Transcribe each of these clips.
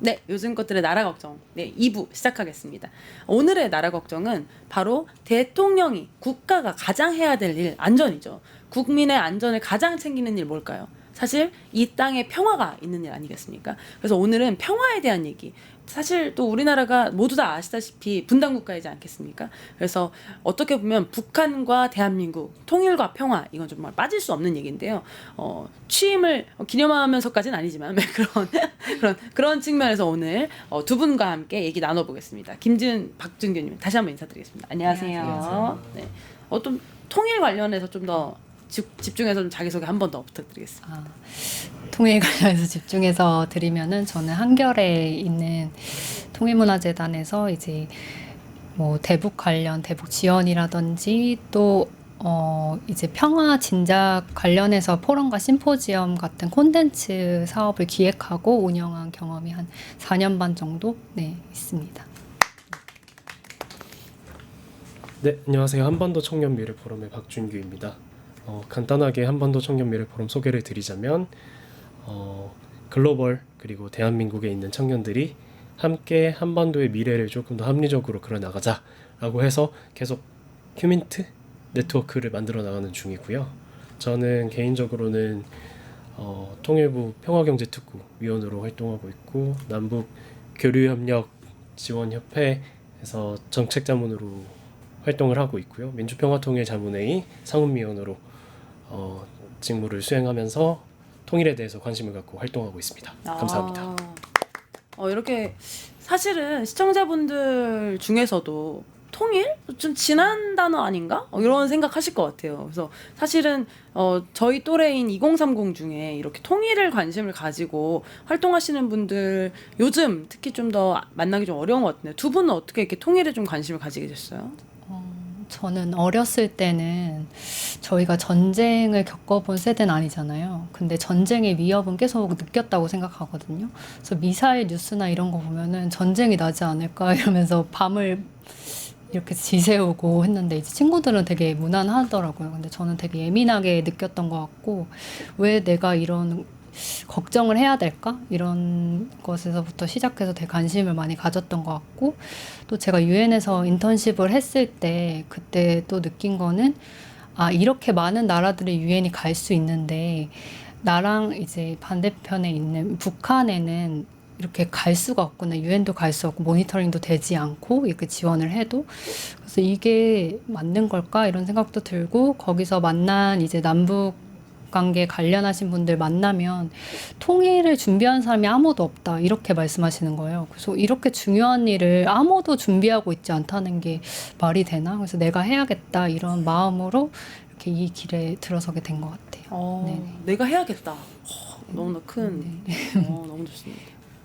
네, 요즘 것들의 나라 걱정. 네, 2부 시작하겠습니다. 오늘의 나라 걱정은 바로 대통령이 국가가 가장 해야 될 일, 안전이죠. 국민의 안전을 가장 챙기는 일 뭘까요? 사실 이 땅에 평화가 있는 일 아니겠습니까? 그래서 오늘은 평화에 대한 얘기. 사실 또 우리나라가 모두 다 아시다시피 분단 국가이지 않겠습니까? 그래서 어떻게 보면 북한과 대한민국 통일과 평화 이건 정말 빠질 수 없는 얘기인데요. 취임을 기념하면서까지는 아니지만 그런 측면에서 오늘 두 분과 함께 얘기 나눠보겠습니다. 김지은, 박준규님 다시 한번 인사드리겠습니다. 안녕하세요. 안녕하세요. 네, 좀 통일 관련해서 좀 더 집중해서 좀 자기소개 한 번 더 부탁드리겠습니다. 통일 관련해서 집중해서 드리면은 저는 한겨레에 있는 통일문화재단에서 이제 뭐 대북 관련 대북 지원이라든지 또 이제 평화 진작 관련해서 포럼과 심포지엄 같은 콘텐츠 사업을 기획하고 운영한 경험이 한 4년 반 정도 있습니다. 네, 안녕하세요. 한반도 청년 미래 포럼의 박준규입니다. 간단하게 한반도 청년 미래 포럼 소개를 드리자면 글로벌 그리고 대한민국에 있는 청년들이 함께 한반도의 미래를 조금 더 합리적으로 그려나가자라고 해서 계속 휴민트 네트워크를 만들어 나가는 중이고요. 저는 개인적으로는 통일부 평화경제특구 위원으로 활동하고 있고 남북 교류협력 지원협회에서 정책자문으로 활동을 하고 있고요. 민주평화통일자문회의 상임위원으로 직무를 수행하면서 통일에 대해서 관심을 갖고 활동하고 있습니다. 감사합니다. 이렇게 사실은 시청자분들 중에서도 통일? 좀 지난 단어 아닌가? 이런 생각하실 것 같아요. 그래서 사실은 저희 또래인 2030 중에 이렇게 통일을 관심을 가지고 활동하시는 분들 요즘 특히 좀 더 만나기 좀 어려운 것 같은데 두 분은 어떻게 이렇게 통일에 좀 관심을 가지게 됐어요? 저는 어렸을 때는 저희가 전쟁을 겪어본 세대는 아니잖아요. 근데 전쟁의 위협은 계속 느꼈다고 생각하거든요. 그래서 미사일 뉴스나 이런 거 보면은 전쟁이 나지 않을까 이러면서 밤을 이렇게 지새우고 했는데 이제 친구들은 되게 무난하더라고요. 근데 저는 되게 예민하게 느꼈던 것 같고 왜 내가 이런 걱정을 해야 될까? 이런 것에서부터 시작해서 되게 관심을 많이 가졌던 것 같고 또 제가 유엔에서 인턴십을 했을 때 그때 또 느낀 거는 이렇게 많은 나라들의 유엔이 갈 수 있는데 나랑 이제 반대편에 있는 북한에는 이렇게 갈 수가 없구나. 유엔도 갈 수 없고 모니터링도 되지 않고 이렇게 지원을 해도 그래서 이게 맞는 걸까? 이런 생각도 들고 거기서 만난 이제 남북 관계 관련하신 분들 만나면 통일을 준비한 사람이 아무도 없다 이렇게 말씀하시는 거예요. 그래서 이렇게 중요한 일을 아무도 준비하고 있지 않다는 게 말이 되나? 그래서 내가 해야겠다 이런 마음으로 이렇게 이 길에 들어서게 된 것 같아요. 내가 해야겠다. 너무나 큰 너무 좋습니다.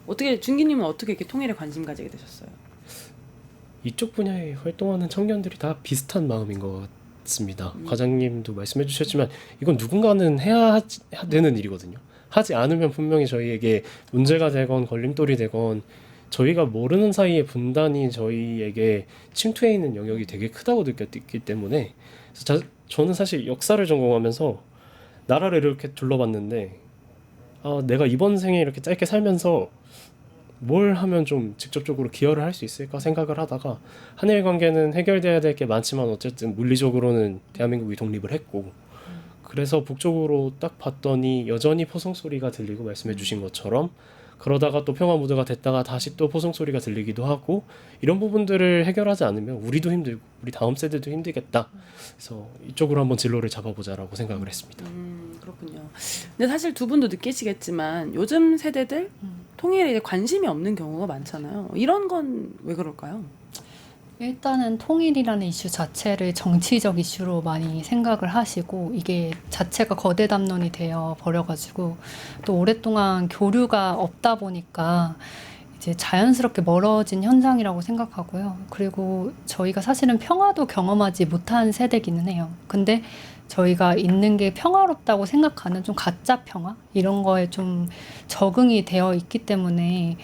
어떻게 준기님은 어떻게 이렇게 통일에 관심 가지게 되셨어요? 이쪽 분야에 활동하는 청년들이 다 비슷한 마음인 것 같습니다. 과장님도 말씀해 주셨지만 이건 누군가는 해야 되는 일이거든요. 하지 않으면 분명히 저희에게 문제가 되건 걸림돌이 되건 저희가 모르는 사이에 분단이 저희에게 침투해 있는 영역이 되게 크다고 느꼈기 때문에 저는 사실 역사를 전공하면서 나라를 이렇게 둘러봤는데 내가 이번 생에 이렇게 짧게 살면서 뭘 하면 좀 직접적으로 기여를 할 수 있을까 생각을 하다가 한일 관계는 해결돼야 될 게 많지만 어쨌든 물리적으로는 대한민국이 독립을 했고 그래서 북쪽으로 딱 봤더니 여전히 포성 소리가 들리고 말씀해 주신 것처럼 그러다가 또 평화 무드가 됐다가 다시 또 포성 소리가 들리기도 하고 이런 부분들을 해결하지 않으면 우리도 힘들고 우리 다음 세대도 힘들겠다. 그래서 이쪽으로 한번 진로를 잡아보자라고 생각을 했습니다. 그렇군요. 근데 사실 두 분도 느끼시겠지만 요즘 세대들 통일에 관심이 없는 경우가 많잖아요. 이런 건 왜 그럴까요? 일단은 통일이라는 이슈 자체를 정치적 이슈로 많이 생각을 하시고 이게 자체가 거대 담론이 되어 버려가지고 또 오랫동안 교류가 없다 보니까 이제 자연스럽게 멀어진 현상이라고 생각하고요. 그리고 저희가 사실은 평화도 경험하지 못한 세대기는 해요. 근데 저희가 있는 게 평화롭다고 생각하는 좀 가짜 평화? 이런 거에 좀 적응이 되어 있기 때문에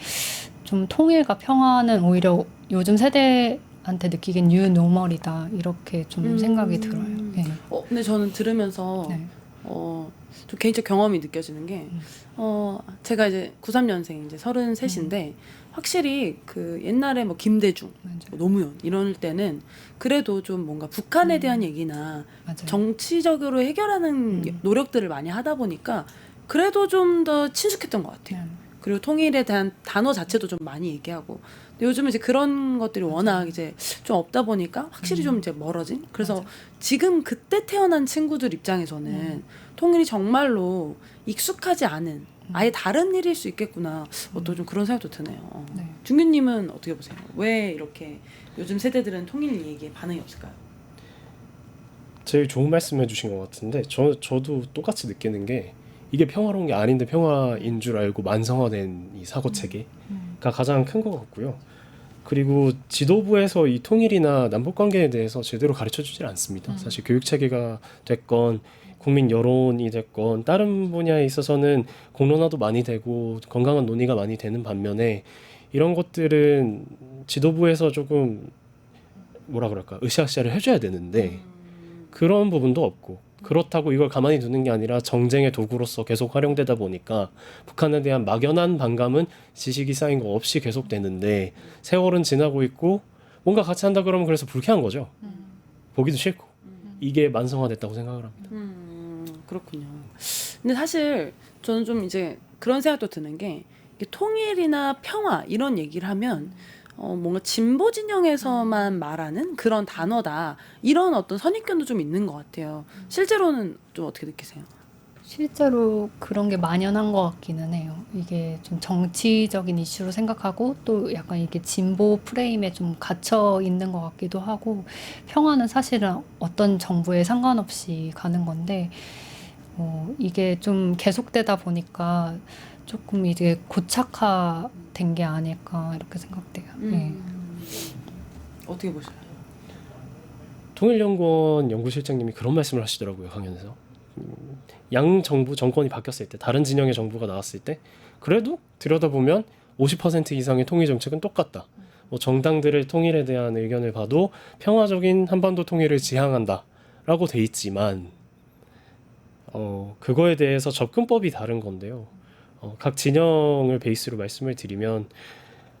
좀 통일과 평화는 오히려 요즘 세대한테 느끼기엔 뉴노멀이다 이렇게 좀 생각이 들어요. 네. 근데 저는 들으면서 좀 개인적 경험이 느껴지는 게 제가 이제 93년생 이제 33인데 확실히 그 옛날에 뭐 김대중, 맞아요. 뭐 노무현 이럴 때는 그래도 좀 뭔가 북한에 대한 얘기나 맞아요. 정치적으로 해결하는 노력들을 많이 하다 보니까 그래도 좀 더 친숙했던 것 같아요. 그리고 통일에 대한 단어 자체도 좀 많이 얘기하고. 근데 요즘은 이제 그런 것들이 워낙 이제 좀 없다 보니까 확실히 좀 이제 멀어진. 그래서 맞아. 지금 그때 태어난 친구들 입장에서는 통일이 정말로 익숙하지 않은 아예 다른 일일 수 있겠구나. 또 좀 그런 생각도 드네요. 네. 준규님은 어떻게 보세요? 왜 이렇게 요즘 세대들은 통일 얘기에 반응이 없을까요? 제일 좋은 말씀 해주신 것 같은데 저도 똑같이 느끼는 게 이게 평화로운 게 아닌데 평화인 줄 알고 만성화된 이 사고 체계가 가장 큰 것 같고요. 그리고 지도부에서 이 통일이나 남북 관계에 대해서 제대로 가르쳐 주질 않습니다. 사실 교육 체계가 됐건 국민 여론이 됐건 다른 분야에 있어서는 공론화도 많이 되고 건강한 논의가 많이 되는 반면에 이런 것들은 지도부에서 조금 뭐라 그럴까 으쌰으쌰를 해줘야 되는데 그런 부분도 없고 그렇다고 이걸 가만히 두는 게 아니라 정쟁의 도구로서 계속 활용되다 보니까 북한에 대한 막연한 반감은 지식이 쌓인 거 없이 계속되는데 세월은 지나고 있고 뭔가 같이 한다 그러면 그래서 불쾌한 거죠. 보기도 싫고 이게 만성화됐다고 생각을 합니다. 그렇군요. 근데 사실 저는 좀 이제 그런 생각도 드는 게 이게 통일이나 평화 이런 얘기를 하면 뭔가 진보 진영에서만 말하는 그런 단어다 이런 어떤 선입견도 좀 있는 것 같아요. 실제로는 좀 어떻게 느끼세요? 실제로 그런 게 만연한 것 같기는 해요. 이게 좀 정치적인 이슈로 생각하고 또 약간 이게 진보 프레임에 좀 갇혀 있는 것 같기도 하고 평화는 사실은 어떤 정부에 상관없이 가는 건데 이게 좀 계속되다 보니까 조금 이제 고착화된 게 아닐까 이렇게 생각돼요. 네. 어떻게 보시나요? 통일연구원 연구실장님이 그런 말씀을 하시더라고요. 강연에서 양 정부 정권이 바뀌었을 때 다른 진영의 정부가 나왔을 때 그래도 들여다보면 50% 이상의 통일 정책은 똑같다. 뭐 정당들의 통일에 대한 의견을 봐도 평화적인 한반도 통일을 지향한다라고 돼 있지만 그거에 대해서 접근법이 다른 건데요. 각 진영을 베이스로 말씀을 드리면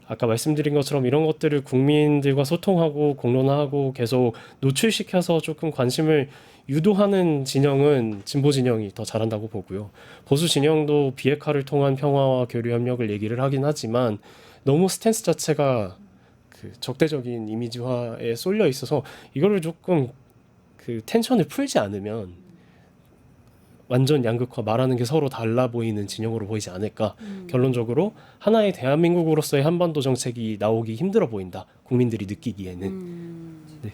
아까 말씀드린 것처럼 이런 것들을 국민들과 소통하고 공론화하고 계속 노출시켜서 조금 관심을 유도하는 진영은 진보 진영이 더 잘한다고 보고요. 보수 진영도 비핵화를 통한 평화와 교류 협력을 얘기를 하긴 하지만 너무 스탠스 자체가 그 적대적인 이미지화에 쏠려 있어서 이거를 조금 그 텐션을 풀지 않으면 완전 양극화 말하는 게 서로 달라 보이는 진영으로 보이지 않을까. 결론적으로 하나의 대한민국으로서의 한반도 정책이 나오기 힘들어 보인다. 국민들이 느끼기에는. 네.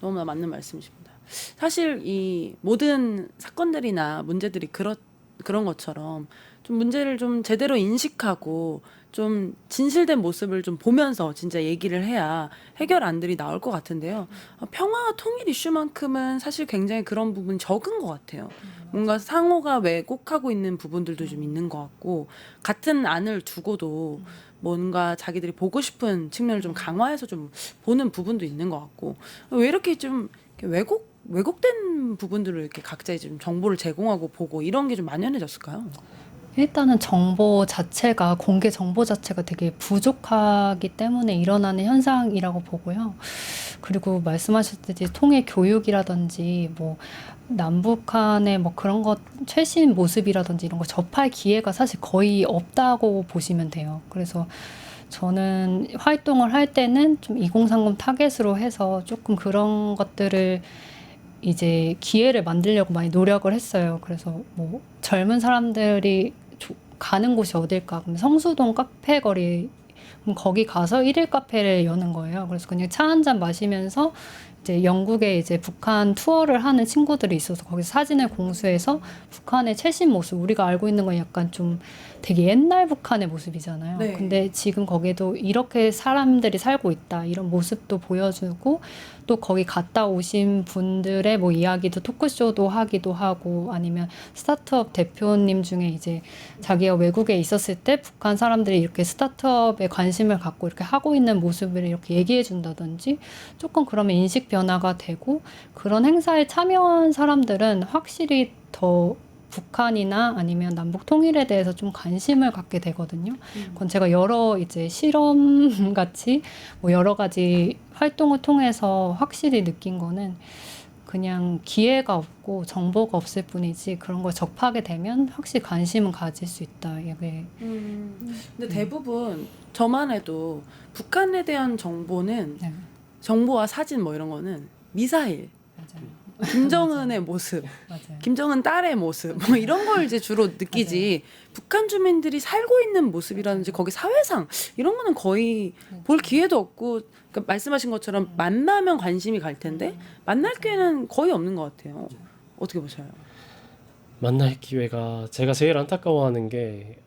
너무나 맞는 말씀이십니다. 사실 이 모든 사건들이나 문제들이 그런 것처럼 좀 문제를 좀 제대로 인식하고 좀 진실된 모습을 좀 보면서 진짜 얘기를 해야 해결안들이 나올 것 같은데요. 평화와 통일 이슈만큼은 사실 굉장히 그런 부분이 적은 것 같아요. 뭔가 상호가 왜곡하고 있는 부분들도 좀 있는 것 같고 같은 안을 두고도 뭔가 자기들이 보고 싶은 측면을 좀 강화해서 좀 보는 부분도 있는 것 같고 왜 이렇게 좀 왜곡된 부분들을 이렇게 각자 이제 좀 정보를 제공하고 보고 이런 게 좀 만연해졌을까요? 일단은 정보 자체가 공개 정보 자체가 되게 부족하기 때문에 일어나는 현상이라고 보고요. 그리고 말씀하셨듯이 통일 교육이라든지 뭐 남북한의 뭐 그런 것 최신 모습이라든지 이런 거 접할 기회가 사실 거의 없다고 보시면 돼요. 그래서 저는 활동을 할 때는 좀 2030 타겟으로 해서 조금 그런 것들을 이제 기회를 만들려고 많이 노력을 했어요. 그래서 뭐 젊은 사람들이 가는 곳이 어딜까? 그럼 성수동 카페 거리, 그럼 거기 가서 1일 카페를 여는 거예요. 그래서 그냥 차 한 잔 마시면서 이제 영국에 이제 북한 투어를 하는 친구들이 있어서 거기서 사진을 공수해서 북한의 최신 모습, 우리가 알고 있는 건 약간 좀 되게 옛날 북한의 모습이잖아요. 네. 근데 지금 거기도 이렇게 사람들이 살고 있다, 이런 모습도 보여주고 또 거기 갔다 오신 분들의 뭐 이야기도 토크쇼도 하기도 하고 아니면 스타트업 대표님 중에 이제 자기가 외국에 있었을 때 북한 사람들이 이렇게 스타트업에 관심을 갖고 이렇게 하고 있는 모습을 이렇게 얘기해 준다든지 조금 그러면 인식 변화가 되고 그런 행사에 참여한 사람들은 확실히 더 북한이나 아니면 남북 통일에 대해서 좀 관심을 갖게 되거든요. 그건 제가 여러 이제 실험 같이 뭐 여러 가지 활동을 통해서 확실히 느낀 거는 그냥 기회가 없고 정보가 없을 뿐이지 그런 걸 접하게 되면 확실히 관심은 가질 수 있다. 이게 근데 대부분 저만 해도 북한에 대한 정보는 네, 정보와 사진 뭐 이런 거는 미사일, 맞아요. 김정은의 모습, 맞아요. 김정은 딸의 모습 뭐 이런 걸 이제 주로 느끼지 북한 주민들이 살고 있는 모습이라든지 거기 사회상 이런 거는 거의 볼 기회도 없고 그러니까 말씀하신 것처럼 만나면 관심이 갈 텐데 만날 기회는 거의 없는 것 같아요. 어떻게 보셔요? 만날 기회가 제가 제일 안타까워하는 게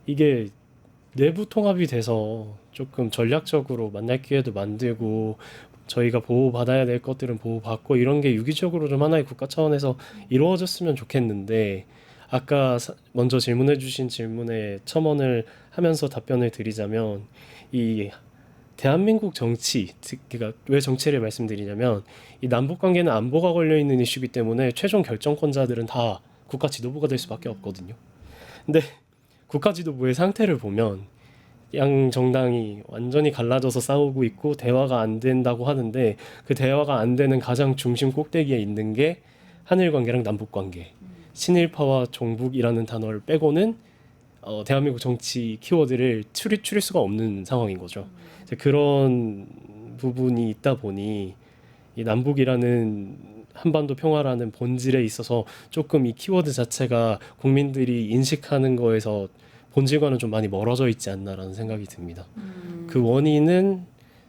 이게 내부 통합이 돼서 조금 전략적으로 만날 기회도 만들고 저희가 보호받아야 될 것들은 보호받고 이런 게 유기적으로 좀 하나의 국가 차원에서 이루어졌으면 좋겠는데 아까 먼저 질문해 주신 질문에 첨언을 하면서 답변을 드리자면 이 대한민국 정치, 그러니까 왜 정치를 말씀드리냐면 이 남북 관계는 안보가 걸려 있는 이슈이기 때문에 최종 결정권자들은 다 국가 지도부가 될 수밖에 없거든요. 근데 국가 지도부의 상태를 보면 양 정당이 완전히 갈라져서 싸우고 있고 대화가 안 된다고 하는데 그 대화가 안 되는 가장 중심 꼭대기에 있는 게 한일 관계랑 남북 관계. 친일파와 종북이라는 단어를 빼고는 대한민국 정치 키워드를 추릴 수가 없는 상황인 거죠. 이제 그런 부분이 있다 보니 이 남북이라는 한반도 평화라는 본질에 있어서 조금 이 키워드 자체가 국민들이 인식하는 거에서 본질과는 좀 많이 멀어져 있지 않나라는 생각이 듭니다. 그 원인은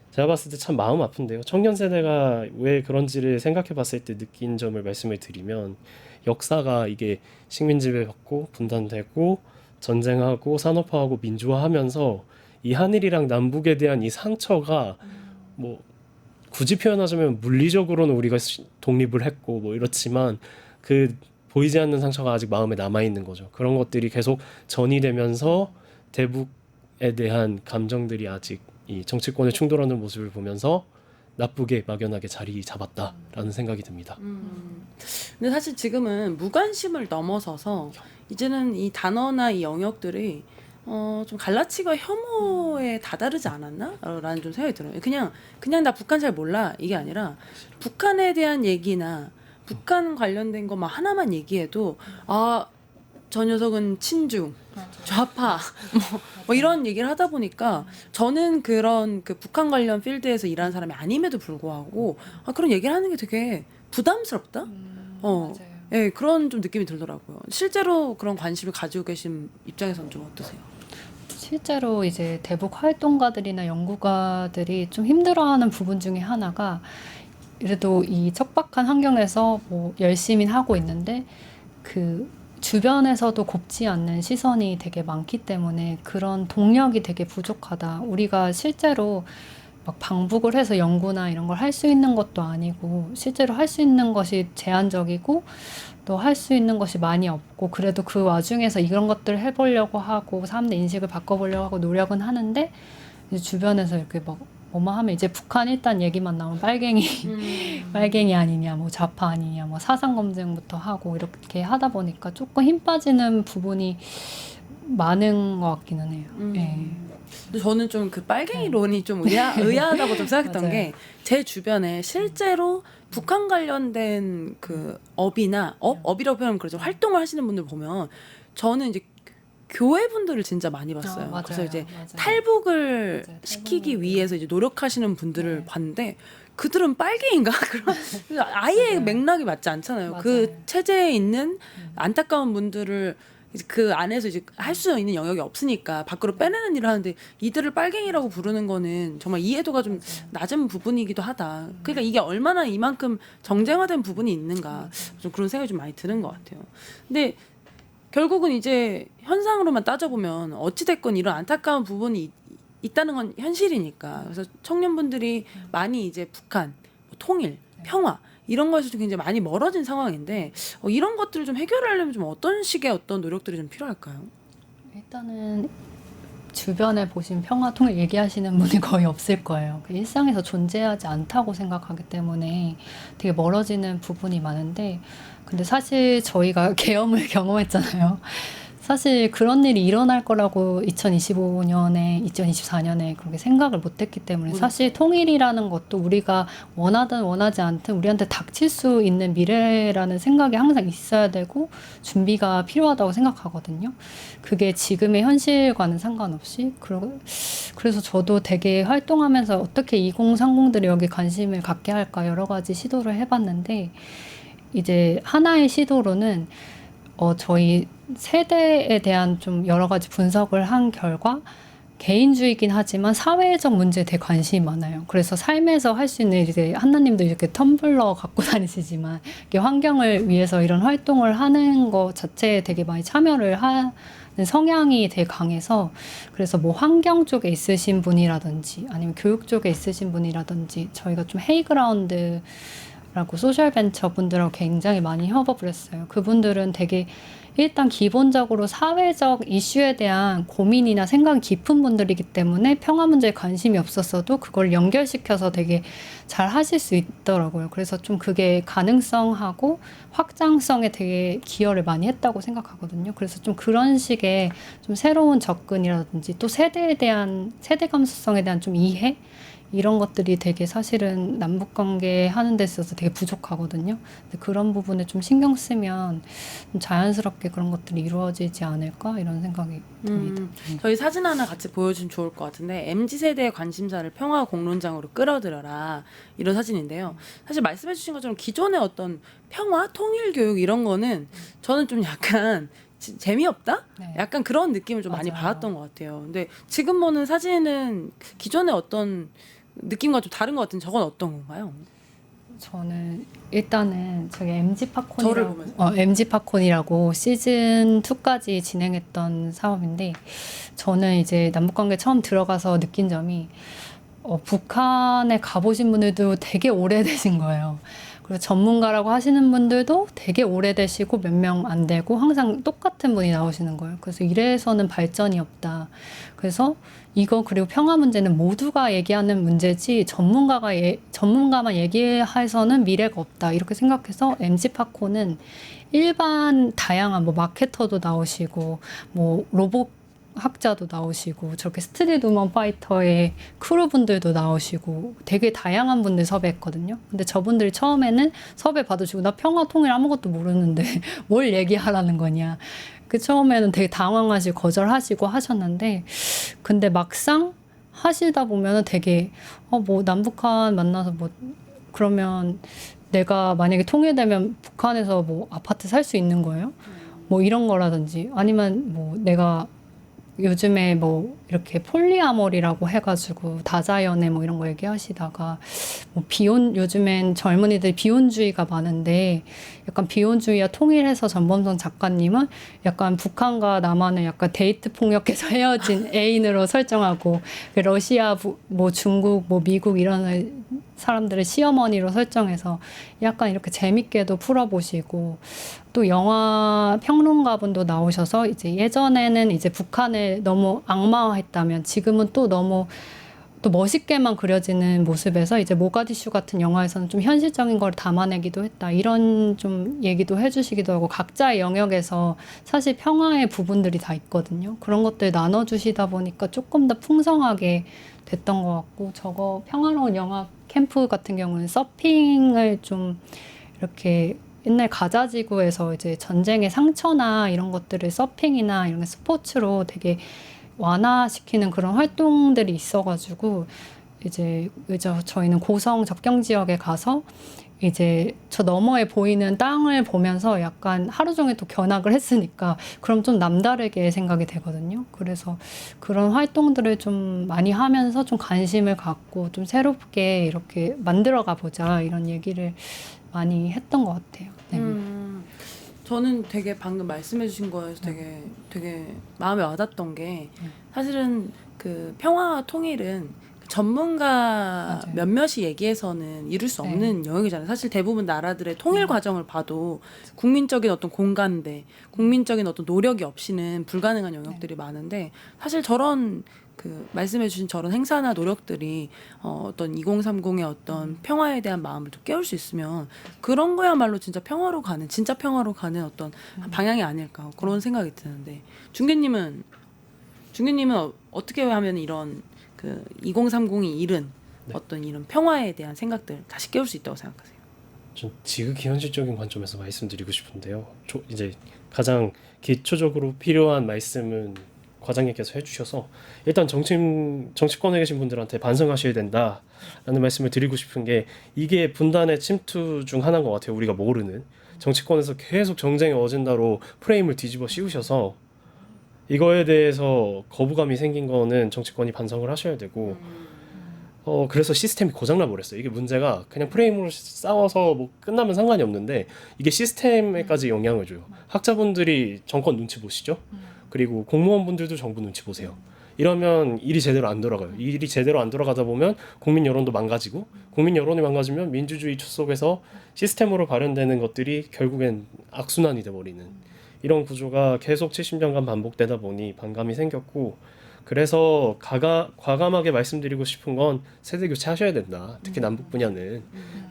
제가 봤을 때 참 마음 아픈데요. 청년 세대가 왜 그런지를 생각해 봤을 때 느낀 점을 말씀을 드리면 역사가 이게 식민 지배받고 분단되고 전쟁하고 산업화하고 민주화하면서 이 한일이랑 남북에 대한 이 상처가 뭐 굳이 표현하자면 물리적으로는 우리가 독립을 했고 뭐 이렇지만 그 보이지 않는 상처가 아직 마음에 남아 있는 거죠. 그런 것들이 계속 전이되면서 대북에 대한 감정들이 아직 이 정치권에 충돌하는 모습을 보면서 나쁘게 막연하게 자리 잡았다라는 생각이 듭니다. 근데 사실 지금은 무관심을 넘어서서 이제는 이 단어나 이 영역들이 좀 갈라치고 혐오에 다다르지 않았나? 라는 좀 생각이 들어요. 그냥 나 북한 잘 몰라 이게 아니라 북한에 대한 얘기나 북한 관련된 것만 하나만 얘기해도 저 녀석은 친중, 좌파 뭐 이런 얘기를 하다 보니까 저는 그런 그 북한 관련 필드에서 일하는 사람이 아님에도 불구하고 그런 얘기를 하는 게 되게 부담스럽다. 맞아요. 예, 그런 좀 느낌이 들더라고요. 실제로 그런 관심을 가지고 계신 입장에서는 좀 어떠세요? 실제로 이제 대북 활동가들이나 연구가들이 좀 힘들어하는 부분 중에 하나가 그래도 이 척박한 환경에서 뭐 열심히 하고 있는데 그 주변에서도 곱지 않는 시선이 되게 많기 때문에 그런 동력이 되게 부족하다. 우리가 실제로 막 방북을 해서 연구나 이런 걸 할 수 있는 것도 아니고 실제로 할 수 있는 것이 제한적이고 또 할 수 있는 것이 많이 없고 그래도 그 와중에서 이런 것들을 해보려고 하고 사람들 인식을 바꿔보려고 하고 노력은 하는데 이제 주변에서 이렇게 막 뭐만 하면 이제 북한 일단 얘기만 나오면 빨갱이 아니냐 뭐 좌파 아니냐 뭐 사상 검증부터 하고 이렇게 하다 보니까 조금 힘 빠지는 부분이 많은 것 같기는 해요. 예. 근데 저는 좀 그 빨갱이론이 좀 의아하다고 좀 생각했던 맞아요. 게 제 주변에 실제로 북한 관련된 그 업이나 업이라고 표현하면 그러죠. 활동을 하시는 분들 보면 저는 이제 교회 분들을 진짜 많이 봤어요. 맞아요. 그래서 이제 맞아요. 탈북을 맞아요. 시키기 탈북을 위해서 이제 노력하시는 분들을 네. 봤는데 그들은 빨갱인가? 그런 아예 맞아요. 맥락이 맞지 않잖아요. 맞아요. 그 체제에 있는 안타까운 분들을 이제 그 안에서 이제 할 수 있는 영역이 없으니까 밖으로 빼내는 일을 하는데 이들을 빨갱이라고 부르는 거는 정말 이해도가 좀 낮은 부분이기도 하다. 그러니까 이게 얼마나 이만큼 정쟁화된 부분이 있는가 좀 그런 생각이 좀 많이 드는 것 같아요. 근데 결국은 이제 현상으로만 따져보면 어찌됐건 이런 안타까운 부분이 있다는 건 현실이니까. 그래서 청년분들이 많이 이제 북한, 뭐 통일, 평화 이런 거에서 좀 굉장히 많이 멀어진 상황인데 이런 것들을 좀 해결하려면 좀 어떤 식의 어떤 노력들이 좀 필요할까요? 일단은 주변에 보신 평화 통일 얘기하시는 분이 거의 없을 거예요. 일상에서 존재하지 않다고 생각하기 때문에 되게 멀어지는 부분이 많은데, 근데 사실 저희가 계엄을 경험했잖아요. 사실 그런 일이 일어날 거라고 2025년에, 2024년에 그렇게 생각을 못 했기 때문에 사실 통일이라는 것도 우리가 원하든 원하지 않든 우리한테 닥칠 수 있는 미래라는 생각이 항상 있어야 되고 준비가 필요하다고 생각하거든요. 그게 지금의 현실과는 상관없이. 그래서 저도 되게 활동하면서 어떻게 2030들이 여기 관심을 갖게 할까 여러 가지 시도를 해봤는데, 이제 하나의 시도로는 저희 세대에 대한 좀 여러 가지 분석을 한 결과 개인주의긴 하지만 사회적 문제에 되게 관심이 많아요. 그래서 삶에서 할 수 있는 이제 한나님도 이렇게 텀블러 갖고 다니시지만 이렇게 환경을 위해서 이런 활동을 하는 것 자체에 되게 많이 참여를 하는 성향이 되게 강해서, 그래서 뭐 환경 쪽에 있으신 분이라든지 아니면 교육 쪽에 있으신 분이라든지 저희가 좀 헤이그라운드 라고 소셜벤처 분들하고 굉장히 많이 협업을 했어요. 그분들은 되게 일단 기본적으로 사회적 이슈에 대한 고민이나 생각이 깊은 분들이기 때문에 평화 문제에 관심이 없었어도 그걸 연결시켜서 되게 잘 하실 수 있더라고요. 그래서 좀 그게 가능성하고 확장성에 되게 기여를 많이 했다고 생각하거든요. 그래서 좀 그런 식의 좀 새로운 접근이라든지 또 세대에 대한 세대 감수성에 대한 좀 이해, 이런 것들이 되게 사실은 남북관계 하는 데 있어서 되게 부족하거든요. 근데 그런 부분에 좀 신경 쓰면 좀 자연스럽게 그런 것들이 이루어지지 않을까 이런 생각이 듭니다. 저희 사진 하나 같이 보여주면 좋을 것 같은데, MZ세대의 관심사를 평화 공론장으로 끌어들여라, 이런 사진인데요. 사실 말씀해 주신 것처럼 기존의 어떤 평화, 통일 교육 이런 거는 저는 좀 약간 재미없다? 네. 약간 그런 느낌을 좀 많이 맞아요. 받았던 것 같아요. 근데 지금 보는 사진은 기존의 어떤 느낌과 좀 다른 것 같은데, 저건 어떤 건가요? 저는 일단은 저기 저를 보면서. MG파콘이라고 시즌 2까지 진행했던 사업인데, 저는 이제 남북관계 처음 들어가서 느낀 점이 북한에 가보신 분들도 되게 오래되신 거예요. 그리고 전문가라고 하시는 분들도 되게 오래되시고 몇 명 안 되고 항상 똑같은 분이 나오시는 거예요. 그래서 이래서는 발전이 없다. 그래서 그리고 평화 문제는 모두가 얘기하는 문제지 전문가만 얘기해서는 미래가 없다. 이렇게 생각해서 MG파코는 일반 다양한 뭐 마케터도 나오시고 뭐 로봇 학자도 나오시고 저렇게 스트릿 우먼 파이터의 크루분들도 나오시고 되게 다양한 분들 섭외했거든요. 근데 저분들이 처음에는 섭외 받으시고 나 평화 통일 아무것도 모르는데 뭘 얘기하라는 거냐. 처음에는 되게 당황하시고 거절하시고 하셨는데, 근데 막상 하시다 보면은 되게 뭐 남북한 만나서 뭐 그러면 내가 만약에 통일되면 북한에서 뭐 아파트 살 수 있는 거예요? 뭐 이런 거라든지, 아니면 뭐 내가 요즘에 뭐 이렇게 폴리아모리라고 해가지고 다자연애 뭐 이런 거 얘기하시다가 뭐 요즘엔 젊은이들 비혼주의가 많은데 약간 비혼주의와 통일해서 전범선 작가님은 약간 북한과 남한을 약간 데이트 폭력해서 헤어진 애인으로 설정하고, 러시아 뭐 중국 뭐 미국 이런 사람들을 시어머니로 설정해서 약간 이렇게 재밌게도 풀어보시고, 또 영화 평론가분도 나오셔서 이제 예전에는 이제 북한을 너무 악마화했다면 지금은 또 너무 또 멋있게만 그려지는 모습에서 이제 모가디슈 같은 영화에서는 좀 현실적인 걸 담아내기도 했다. 이런 좀 얘기도 해주시기도 하고, 각자의 영역에서 사실 평화의 부분들이 다 있거든요. 그런 것들 나눠주시다 보니까 조금 더 풍성하게 됐던 것 같고, 저거 평화로운 영화 캠프 같은 경우는 서핑을 좀 이렇게 옛날 가자지구에서 이제 전쟁의 상처나 이런 것들을 서핑이나 이런 스포츠로 되게 완화시키는 그런 활동들이 있어가지고, 이제 저희는 고성 접경 지역에 가서 이제 저 너머에 보이는 땅을 보면서 약간 하루 종일 또 견학을 했으니까 그럼 좀 남다르게 생각이 되거든요. 그래서 그런 활동들을 좀 많이 하면서 좀 관심을 갖고 좀 새롭게 이렇게 만들어가 보자, 이런 얘기를 많이 했던 것 같아요. 네. 저는 되게 방금 말씀해주신 거에서 되게 마음에 와닿던 게, 사실은 그 평화와 통일은 전문가 맞아요. 몇몇이 얘기해서는 이룰 수 네. 없는 영역이잖아요. 사실 대부분 나라들의 통일 과정을 봐도 국민적인 어떤 공감대, 국민적인 어떤 노력이 없이는 불가능한 영역들이 많은데 사실 저런 그 말씀해주신 저런 행사나 노력들이 어떤 2030의 어떤 평화에 대한 마음을 또 깨울 수 있으면 그런 거야말로 진짜 평화로 가는 진짜 평화로 가는 어떤 방향이 아닐까 그런 생각이 드는데 중계님은 어떻게 하면 이런 그 2030이 이른 네. 어떤 이런 평화에 대한 생각들 다시 깨울 수 있다고 생각하세요? 좀 지극히 현실적인 관점에서 말씀드리고 싶은데요. 이제 가장 기초적으로 필요한 말씀은 과장님께서 해주셔서 일단 정치권에 계신 분들한테 반성하셔야 된다라는 말씀을 드리고 싶은 게 이게 분단의 침투 중 하나인 것 같아요. 우리가 모르는 정치권에서 계속 정쟁의 어젠다로 프레임을 뒤집어 씌우셔서 이거에 대해서 거부감이 생긴 거는 정치권이 반성을 하셔야 되고 그래서 시스템이 고장나 버렸어요. 이게 문제가 그냥 프레임으로 싸워서 뭐 끝나면 상관이 없는데 이게 시스템에까지 영향을 줘요. 학자분들이 정권 눈치 보시죠. 그리고 공무원분들도 정부 눈치 보세요. 이러면 일이 제대로 안 돌아가요. 일이 제대로 안 돌아가다 보면 국민 여론도 망가지고 국민 여론이 망가지면 민주주의 속에서 시스템으로 발현되는 것들이 결국엔 악순환이 돼버리는 이런 구조가 계속 70년간 반복되다 보니 반감이 생겼고 그래서 과감하게 말씀드리고 싶은 건 세대 교체 하셔야 된다. 특히 남북 분야는.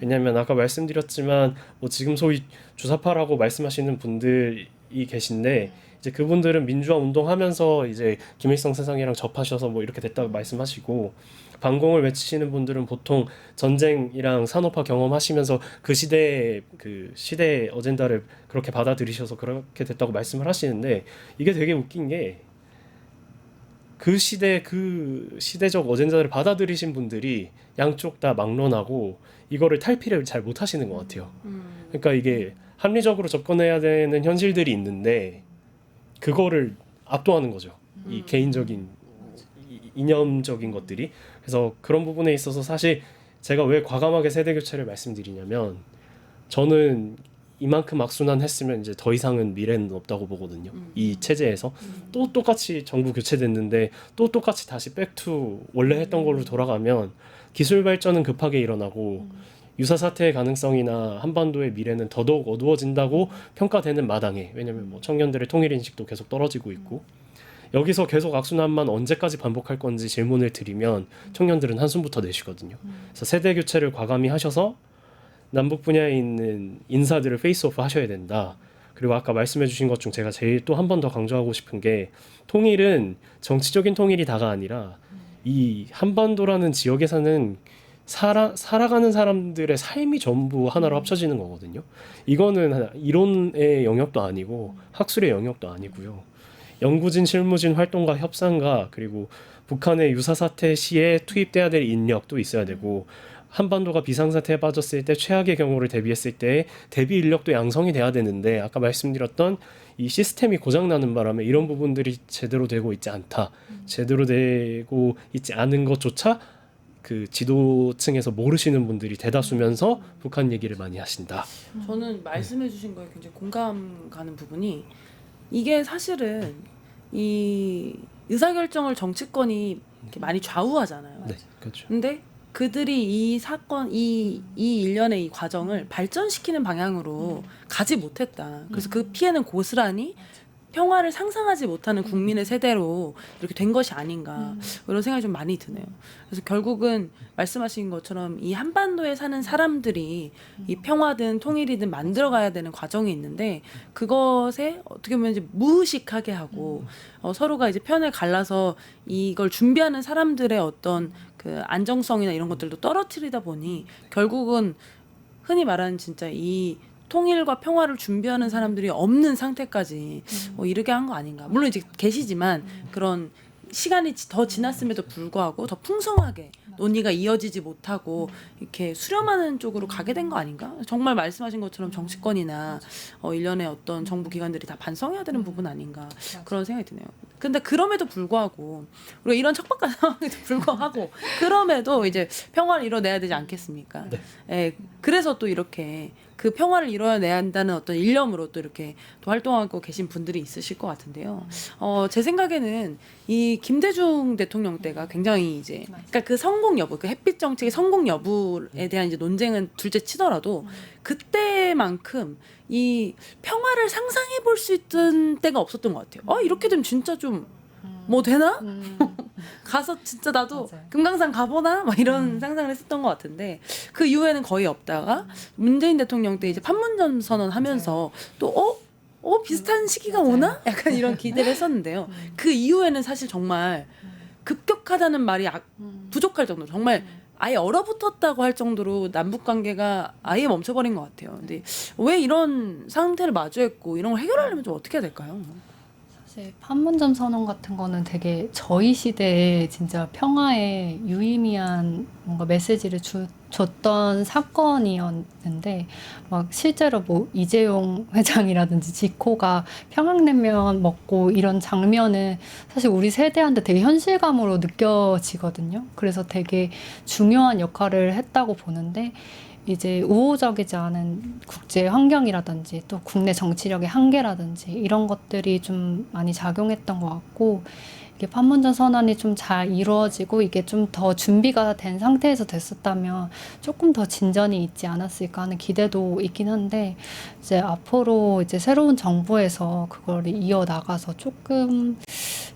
왜냐하면 아까 말씀드렸지만 뭐 지금 소위 주사파라고 말씀하시는 분들이 계신데 이제 그분들은 민주화 운동하면서 이제 김일성 세상이랑 접하셔서 뭐 이렇게 됐다고 말씀하시고 반공을 외치시는 분들은 보통 전쟁이랑 산업화 경험하시면서 그 시대의 어젠다를 그렇게 받아들이셔서 그렇게 됐다고 말씀을 하시는데 이게 되게 웃긴 게 그 시대적 어젠다를 받아들이신 분들이 양쪽 다 막론하고 이거를 탈피를 잘 못하시는 것 같아요. 그러니까 이게 합리적으로 접근해야 되는 현실들이 있는데 그거를 압도하는 거죠. 이 개인적인 이념적인 것들이. 그래서 그런 부분에 있어서 사실 제가 왜 과감하게 세대 교체를 말씀드리냐면 저는 이만큼 악순환했으면 이제 더 이상은 미래는 없다고 보거든요. 이 체제에서 또 똑같이 정부 교체됐는데 또 똑같이 다시 백투 원래 했던 걸로 돌아가면 기술 발전은 급하게 일어나고 유사 사태의 가능성이나 한반도의 미래는 더더욱 어두워진다고 평가되는 마당에 왜냐면 뭐 청년들의 통일 인식도 계속 떨어지고 있고 여기서 계속 악순환만 언제까지 반복할 건지 질문을 드리면 청년들은 한숨부터 내쉬거든요. 그래서 세대 교체를 과감히 하셔서 남북 분야에 있는 인사들을 페이스오프 하셔야 된다. 그리고 아까 말씀해 주신 것 중 제가 제일 또 한 번 더 강조하고 싶은 게 통일은 정치적인 통일이 다가 아니라 이 한반도라는 지역에 사는 살아가는 사람들의 삶이 전부 하나로 합쳐지는 거거든요. 이거는 이론의 영역도 아니고 학술의 영역도 아니고요. 연구진, 실무진, 활동가, 협상가 그리고 북한의 유사사태 시에 투입돼야 될 인력도 있어야 되고 한반도가 비상사태에 빠졌을 때 최악의 경우를 대비했을 때 대비 인력도 양성이 돼야 되는데 아까 말씀드렸던 이 시스템이 고장나는 바람에 이런 부분들이 제대로 되고 있지 않다. 제대로 되고 있지 않은 것조차 그 지도층에서 모르시는 분들이 대다수면서 북한 얘기를 많이 하신다. 저는 말씀해주신 거에 굉장히 공감 가는 부분이 이게 사실은 이 의사결정을 정치권이 이렇게 많이 좌우하잖아요. 네, 그렇죠. 근데 그들이 이 사건, 이 일련의 이 과정을 발전시키는 방향으로 가지 못했다. 그래서 그 피해는 고스란히 평화를 상상하지 못하는 국민의 세대로 이렇게 된 것이 아닌가 이런 생각이 좀 많이 드네요. 그래서 결국은 말씀하신 것처럼 이 한반도에 사는 사람들이 이 평화든 통일이든 만들어가야 되는 과정이 있는데 그것에 어떻게 보면 이제 무의식하게 하고 서로가 이제 편을 갈라서 이걸 준비하는 사람들의 어떤 그 안정성이나 이런 것들도 떨어뜨리다 보니 결국은 흔히 말하는 진짜 이 통일과 평화를 준비하는 사람들이 없는 상태까지 이르게 한 거 아닌가. 물론 이제 계시지만 그런 시간이 더 지났음에도 불구하고 더 풍성하게 논의가 이어지지 못하고 이렇게 수렴하는 쪽으로 가게 된 거 아닌가? 정말 말씀하신 것처럼 정치권이나 일련의 어떤 정부 기관들이 다 반성해야 되는 부분 아닌가 그런 생각이 드네요. 근데 그럼에도 불구하고 우리가 이런 척박한 상황에도 불구하고 그럼에도 이제 평화를 이뤄내야 되지 않겠습니까? 네. 예, 그래서 또 이렇게 그 평화를 이뤄내야 한다는 어떤 일념으로 또 이렇게 또 활동하고 계신 분들이 있으실 것 같은데요. 제 생각에는 이 김대중 대통령 때가 굉장히 이제 그러니까 그 성공 여부, 그 햇빛 정책의 성공 여부에 대한 이제 논쟁은 둘째 치더라도 그때만큼 이 평화를 상상해 볼 수 있던 때가 없었던 것 같아요. 이렇게 되면 진짜 좀 뭐 되나? 가서 진짜 나도 맞아요. 금강산 가보나? 막 이런 상상을 했었던 것 같은데 그 이후에는 거의 없다가 문재인 대통령 때 이제 판문점 선언 하면서 또 비슷한 시기가 맞아요. 오나? 약간 이런 기대를 했었는데요. 그 이후에는 사실 정말 급격하다는 말이 부족할 정도로 정말 아예 얼어붙었다고 할 정도로 남북 관계가 아예 멈춰버린 것 같아요. 근데 왜 이런 상태를 마주했고 이런 걸 해결하려면 좀 어떻게 해야 될까요? 사실 판문점 선언 같은 거는 되게 저희 시대에 진짜 평화에 유의미한 뭔가 메시지를 줬던 사건이었는데 막 실제로 뭐 이재용 회장이라든지 지코가 평양냉면 먹고 이런 장면은 사실 우리 세대한테 되게 현실감으로 느껴지거든요. 그래서 되게 중요한 역할을 했다고 보는데 이제 우호적이지 않은 국제 환경이라든지 또 국내 정치력의 한계라든지 이런 것들이 좀 많이 작용했던 것 같고 이게 판문점 선언이 좀 잘 이루어지고 이게 좀 더 준비가 된 상태에서 됐었다면 조금 더 진전이 있지 않았을까 하는 기대도 있긴 한데 이제 앞으로 이제 새로운 정부에서 그걸 이어나가서 조금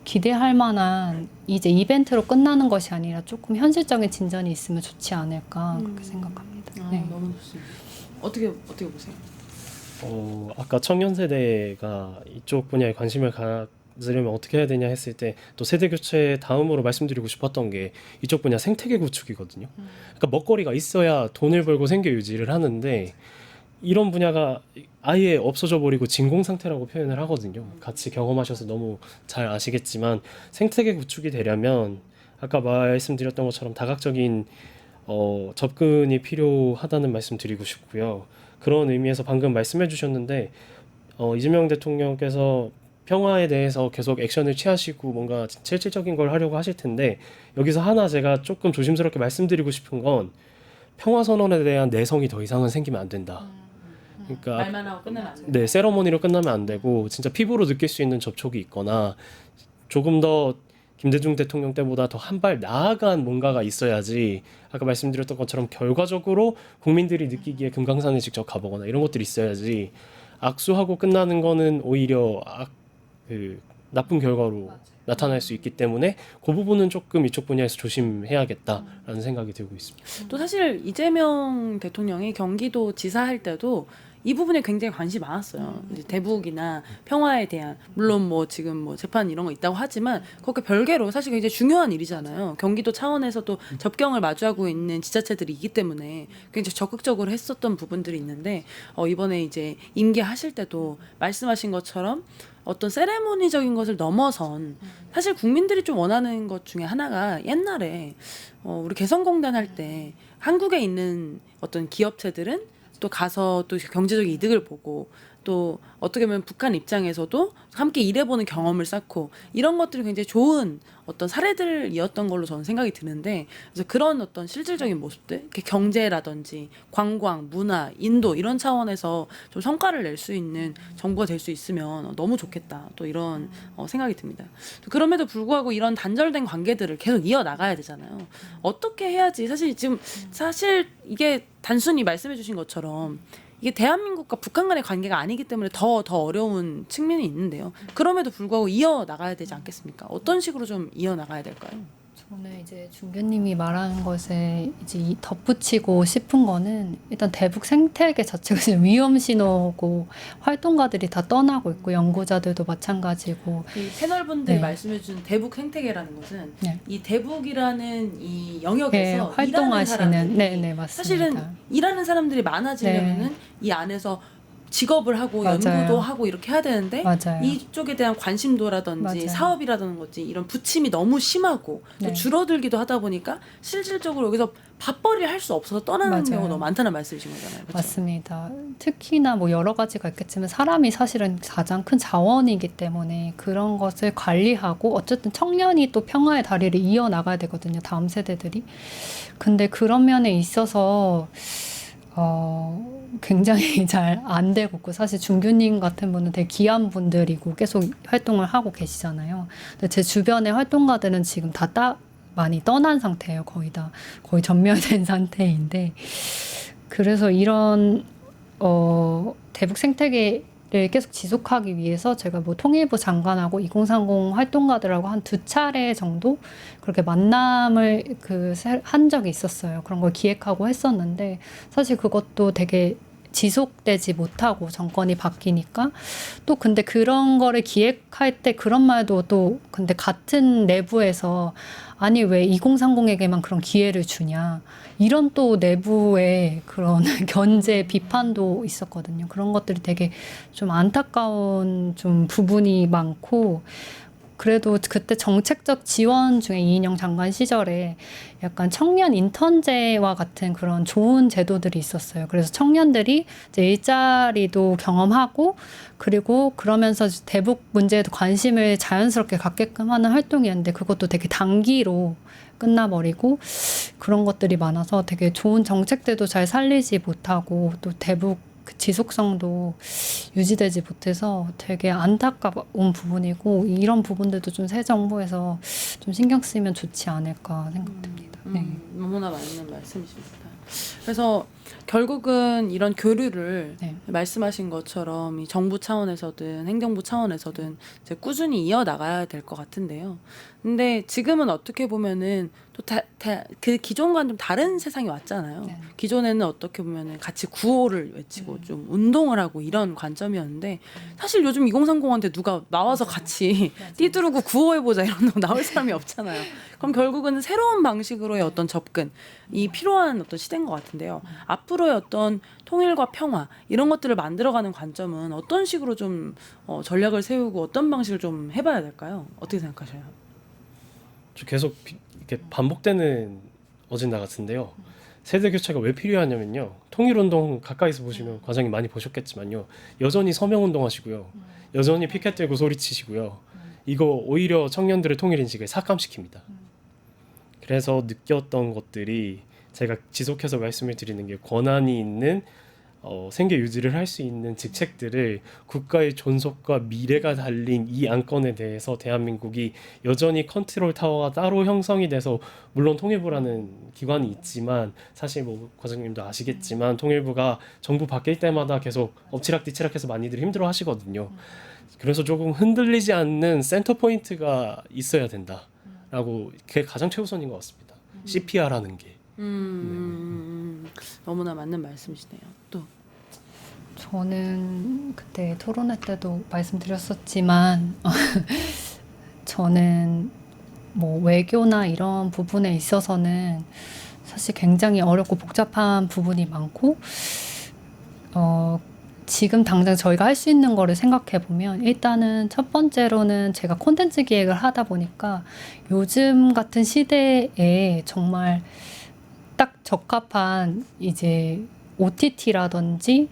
기대할 만한 이제 이벤트로 끝나는 것이 아니라 조금 현실적인 진전이 있으면 좋지 않을까 그렇게 생각합니다. 네. 너무 좋습니다. 어떻게 보세요? 아까 청년 세대가 이쪽 분야에 관심을 가지려면 어떻게 해야 되냐 했을 때 또 세대 교체 다음으로 말씀드리고 싶었던 게 이쪽 분야 생태계 구축이거든요. 그러니까 먹거리가 있어야 돈을 벌고 생계 유지를 하는데 이런 분야가 아예 없어져 버리고 진공 상태라고 표현을 하거든요. 같이 경험하셔서 너무 잘 아시겠지만 생태계 구축이 되려면 아까 말씀드렸던 것처럼 다각적인 접근이 필요하다는 말씀 드리고 싶고요. 그런 의미에서 방금 말씀해 주셨는데 이재명 대통령께서 평화에 대해서 계속 액션을 취하시고 뭔가 실질적인 걸 하려고 하실 텐데 여기서 하나 제가 조금 조심스럽게 말씀드리고 싶은 건 평화선언에 대한 내성이 더 이상은 생기면 안 된다. 그러니까 말만 하고 끝내면 안 돼요. 네, 세러머니로 끝나면 안 되고 진짜 피부로 느낄 수 있는 접촉이 있거나 조금 더 김대중 대통령 때보다 더 한 발 나아간 뭔가가 있어야지 아까 말씀드렸던 것처럼 결과적으로 국민들이 느끼기에 금강산에 직접 가보거나 이런 것들이 있어야지 악수하고 끝나는 거는 오히려 나쁜 결과로 나타날 수 있기 때문에 그 부분은 조금 이쪽 분야에서 조심해야겠다라는 생각이 들고 있습니다. 또 사실 이재명 대통령이 경기도 지사 할 때도 이 부분에 굉장히 관심이 많았어요. 이제 대북이나 평화에 대한 물론 뭐 지금 뭐 재판 이런 거 있다고 하지만 그렇게 별개로 사실 굉장히 중요한 일이잖아요. 경기도 차원에서도 접경을 마주하고 있는 지자체들이 있기 때문에 굉장히 적극적으로 했었던 부분들이 있는데 이번에 이제 임기하실 때도 말씀하신 것처럼 어떤 세레모니적인 것을 넘어선 사실 국민들이 좀 원하는 것 중에 하나가 옛날에 우리 개성공단 할 때 한국에 있는 어떤 기업체들은 또 가서 또 경제적 이득을 보고 또 어떻게 보면 북한 입장에서도 함께 일해보는 경험을 쌓고 이런 것들이 굉장히 좋은 어떤 사례들이었던 걸로 저는 생각이 드는데 그래서 그런 어떤 실질적인 모습들 이렇게 경제라든지 관광, 문화, 인도 이런 차원에서 좀 성과를 낼 수 있는 정부가 될 수 있으면 너무 좋겠다 또 이런 생각이 듭니다. 그럼에도 불구하고 이런 단절된 관계들을 계속 이어나가야 되잖아요. 어떻게 해야지 사실 이게 단순히 말씀해 주신 것처럼 이게 대한민국과 북한 간의 관계가 아니기 때문에 더 어려운 측면이 있는데요. 그럼에도 불구하고 이어나가야 되지 않겠습니까? 어떤 식으로 좀 이어나가야 될까요? 저는 이제 준규님이 말하는 것에 이제 덧붙이고 싶은 거는 일단 대북 생태계 자체가 지금 위험 신호고 활동가들이 다 떠나고 있고 연구자들도 마찬가지고 이 패널분들이 네. 말씀해준 대북 생태계라는 것은 네. 이 대북이라는 이 네, 영역에서 활동하시는 네네 맞습니다. 사실은 일하는 사람들이 많아지려면은 이 안에서 직업을 하고 맞아요. 연구도 하고 이렇게 해야 되는데 맞아요. 이쪽에 대한 관심도라든지 맞아요. 사업이라든지 이런 부침이 너무 심하고 또 네. 줄어들기도 하다 보니까 실질적으로 여기서 밥벌이를 할 수 없어서 떠나는 맞아요. 경우가 너무 많다는 말씀이신 거잖아요. 그렇죠? 맞습니다. 특히나 뭐 여러 가지가 있겠지만 사람이 사실은 가장 큰 자원이기 때문에 그런 것을 관리하고 어쨌든 청년이 또 평화의 다리를 이어나가야 되거든요. 다음 세대들이. 근데 그런 면에 있어서 굉장히 잘 안 되고 있고, 사실 준규님 같은 분은 되게 귀한 분들이고 계속 활동을 하고 계시잖아요. 근데 제 주변의 활동가들은 지금 많이 떠난 상태예요. 거의 전멸된 상태인데, 그래서 이런 대북 생태계를 계속 지속하기 위해서 제가 뭐 통일부 장관하고 2030 활동가들하고 한 2차례 정도 그렇게 만남을 한 적이 있었어요. 그런 걸 기획하고 했었는데, 사실 그것도 되게 지속되지 못하고 정권이 바뀌니까, 또 근데 그런 거를 기획할 때 그런 말도 또 근데 같은 내부에서 아니 왜 2030에게만 그런 기회를 주냐, 이런 또 내부의 그런 견제 비판도 있었거든요. 그런 것들이 되게 좀 안타까운 좀 부분이 많고, 그래도 그때 정책적 지원 중에 이인영 장관 시절에 약간 청년 인턴제와 같은 그런 좋은 제도들이 있었어요. 그래서 청년들이 이제 일자리도 경험하고, 그리고 그러면서 대북 문제에도 관심을 자연스럽게 갖게끔 하는 활동이었는데, 그것도 되게 단기로 끝나버리고 그런 것들이 많아서 되게 좋은 정책들도 잘 살리지 못하고, 또 대북 그 지속성도 유지되지 못해서 되게 안타까운 부분이고, 이런 부분들도 좀 새 정부에서 좀 신경 쓰면 좋지 않을까 생각됩니다. 네. 너무나 맞는 말씀이십니다. 그래서 결국은 이런 교류를 네. 말씀하신 것처럼 이 정부 차원에서든 행정부 차원에서든 이제 꾸준히 이어나가야 될 것 같은데요. 근데 지금은 어떻게 보면은 또 그 기존과는 좀 다른 세상이 왔잖아요. 네. 기존에는 어떻게 보면은 같이 구호를 외치고 좀 운동을 하고 이런 관점이었는데, 사실 요즘 2030한테 누가 나와서 같이 띠두르고 구호해보자 이런 거 나올 사람이 없잖아요. 그럼 결국은 새로운 방식으로의 어떤 접근이 필요한 어떤 시대인 것 같은데요. 앞으로의 어떤 통일과 평화 이런 것들을 만들어가는 관점은 어떤 식으로 좀 전략을 세우고 어떤 방식을 좀 해봐야 될까요? 어떻게 생각하셔요? 저 계속 이렇게 반복되는 어젠다 같은데요. 세대 교체가 왜 필요하냐면요. 통일운동 가까이서 보시면 과장님 많이 보셨겠지만요. 여전히 서명운동 하시고요. 여전히 피켓 들고 소리치시고요. 이거 오히려 청년들의 통일인식을 삭감시킵니다. 그래서 느꼈던 것들이, 제가 지속해서 말씀을 드리는 게, 권한이 있는 생계 유지를 할 수 있는 직책들을 국가의 존속과 미래가 달린 이 안건에 대해서 대한민국이 여전히 컨트롤 타워가 따로 형성이 돼서, 물론 통일부라는 기관이 있지만 사실 뭐 과장님도 아시겠지만 통일부가 정부 바뀔 때마다 계속 엎치락뒤치락해서 많이들 힘들어 하시거든요. 그래서 조금 흔들리지 않는 센터 포인트가 있어야 된다라고, 그게 가장 최우선인 것 같습니다. CPR라는 게. 너무나 맞는 말씀이시네요. 또 저는 그때 토론회 때도 말씀드렸었지만 저는 뭐 외교나 이런 부분에 있어서는 사실 굉장히 어렵고 복잡한 부분이 많고, 지금 당장 저희가 할 수 있는 거를 생각해 보면, 일단은 첫 번째로는 제가 콘텐츠 기획을 하다 보니까 요즘 같은 시대에 정말 딱 적합한 이제 OTT라든지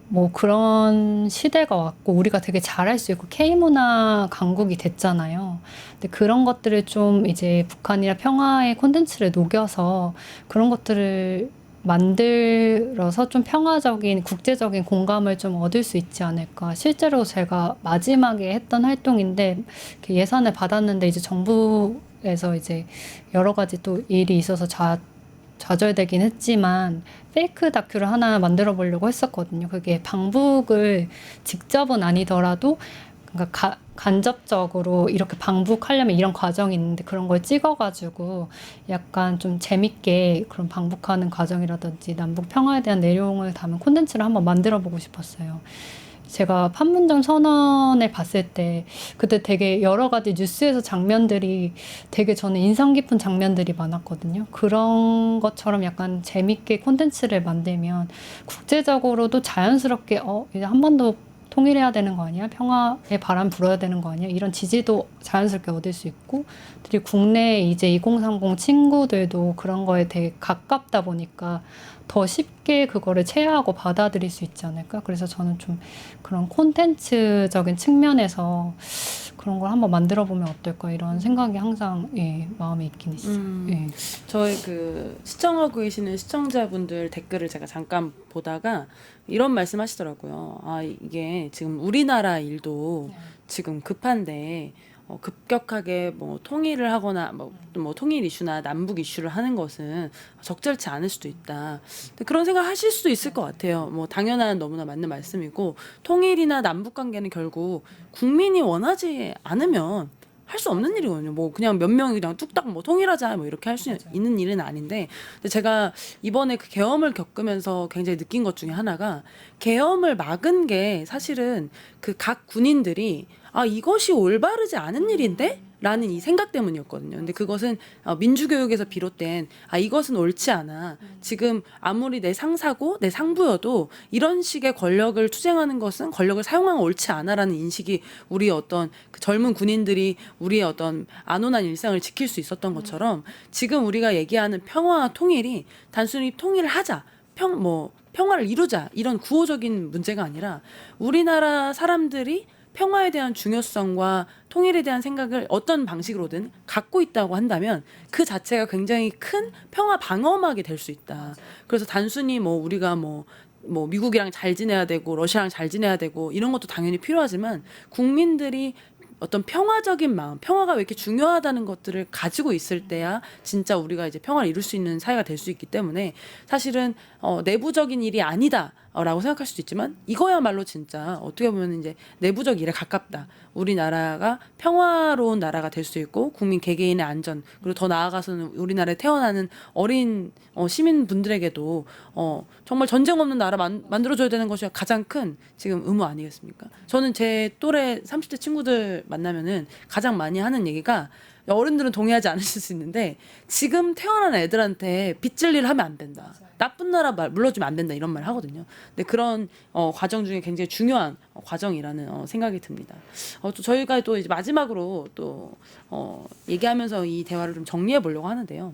뭐 그런 시대가 왔고, 우리가 되게 잘할 수 있고 K문화 강국이 됐잖아요. 근데 그런 것들을 좀 이제 북한이나 평화의 콘텐츠를 녹여서 그런 것들을 만들어서 좀 평화적인 국제적인 공감을 좀 얻을 수 있지 않을까. 실제로 제가 마지막에 했던 활동인데, 예산을 받았는데 이제 정부에서 이제 여러 가지 또 일이 있어서 좌절되긴 했지만 페이크 다큐를 하나 만들어 보려고 했었거든요. 그게 방북을 직접은 아니더라도 그러니까 간접적으로 이렇게 방북하려면 이런 과정이 있는데, 그런 걸 찍어가지고 약간 좀 재밌게 그런 방북하는 과정이라든지 남북 평화에 대한 내용을 담은 콘텐츠를 한번 만들어 보고 싶었어요. 제가 판문점 선언을 봤을 때 그때 되게 여러 가지 뉴스에서 장면들이 되게 저는 인상 깊은 장면들이 많았거든요. 그런 것처럼 약간 재밌게 콘텐츠를 만들면 국제적으로도 자연스럽게 이제 한 번 더 통일해야 되는 거 아니야? 평화의 바람 불어야 되는 거 아니야? 이런 지지도 자연스럽게 얻을 수 있고, 그리고 국내 이제 2030 친구들도 그런 거에 되게 가깝다 보니까 더 쉽게 그거를 체화하고 받아들일 수 있지 않을까? 그래서 저는 좀 그런 콘텐츠적인 측면에서 그런 걸 한번 만들어 보면 어떨까 이런 생각이 항상 예, 마음에 있긴 있어요. 예. 저희 그 시청하고 계시는 시청자분들 댓글을 제가 잠깐 보다가 이런 말씀 하시더라고요. 아, 이게 지금 우리나라 일도 지금 급한데 급격하게 뭐 통일을 하거나 뭐 통일 이슈나 남북 이슈를 하는 것은 적절치 않을 수도 있다. 근데 그런 생각 하실 수도 있을 것 같아요. 뭐 당연한 너무나 맞는 말씀이고, 통일이나 남북 관계는 결국 국민이 원하지 않으면 할 수 없는 일이거든요. 뭐 그냥 몇 명이 그냥 뚝딱 뭐 통일하자 뭐 이렇게 할 수 있는 일은 아닌데, 근데 제가 이번에 그 계엄을 겪으면서 굉장히 느낀 것 중에 하나가, 계엄을 막은 게 사실은 그 각 군인들이 아, 이것이 올바르지 않은 일인데? 라는 이 생각 때문이었거든요. 근데 그것은 민주교육에서 비롯된 아, 이것은 옳지 않아. 지금 아무리 내 상사고 내 상부여도 이런 식의 권력을 투쟁하는 것은 권력을 사용하면 옳지 않아라는 인식이 우리 어떤 그 젊은 군인들이 우리의 어떤 안온한 일상을 지킬 수 있었던 것처럼, 지금 우리가 얘기하는 평화와 통일이 단순히 통일을 하자, 평화를 이루자 이런 구호적인 문제가 아니라 우리나라 사람들이 평화에 대한 중요성과 통일에 대한 생각을 어떤 방식으로든 갖고 있다고 한다면 그 자체가 굉장히 큰 평화 방어막이 될 수 있다. 그래서 단순히 뭐 우리가 뭐 미국이랑 잘 지내야 되고 러시아랑 잘 지내야 되고 이런 것도 당연히 필요하지만, 국민들이 어떤 평화적인 마음, 평화가 왜 이렇게 중요하다는 것들을 가지고 있을 때야 진짜 우리가 이제 평화를 이룰 수 있는 사회가 될 수 있기 때문에, 사실은 내부적인 일이 아니다라고 생각할 수도 있지만 이거야말로 진짜 어떻게 보면 이제 내부적 일에 가깝다. 우리나라가 평화로운 나라가 될 수 있고 국민 개개인의 안전, 그리고 더 나아가서는 우리나라에 태어나는 어린 시민분들에게도 정말 전쟁 없는 나라 만들어줘야 되는 것이 가장 큰 지금 의무 아니겠습니까? 저는 제 또래 30대 친구들 만나면은 가장 많이 하는 얘기가, 어른들은 동의하지 않으실 수 있는데 지금 태어난 애들한테 빚질 일을 하면 안 된다. 나쁜 나라 말 물러주면 안 된다 이런 말 하거든요. 근데 그런 과정 중에 굉장히 중요한 과정이라는 생각이 듭니다. 또 저희가 또 이제 마지막으로 또 얘기하면서 이 대화를 좀 정리해 보려고 하는데요.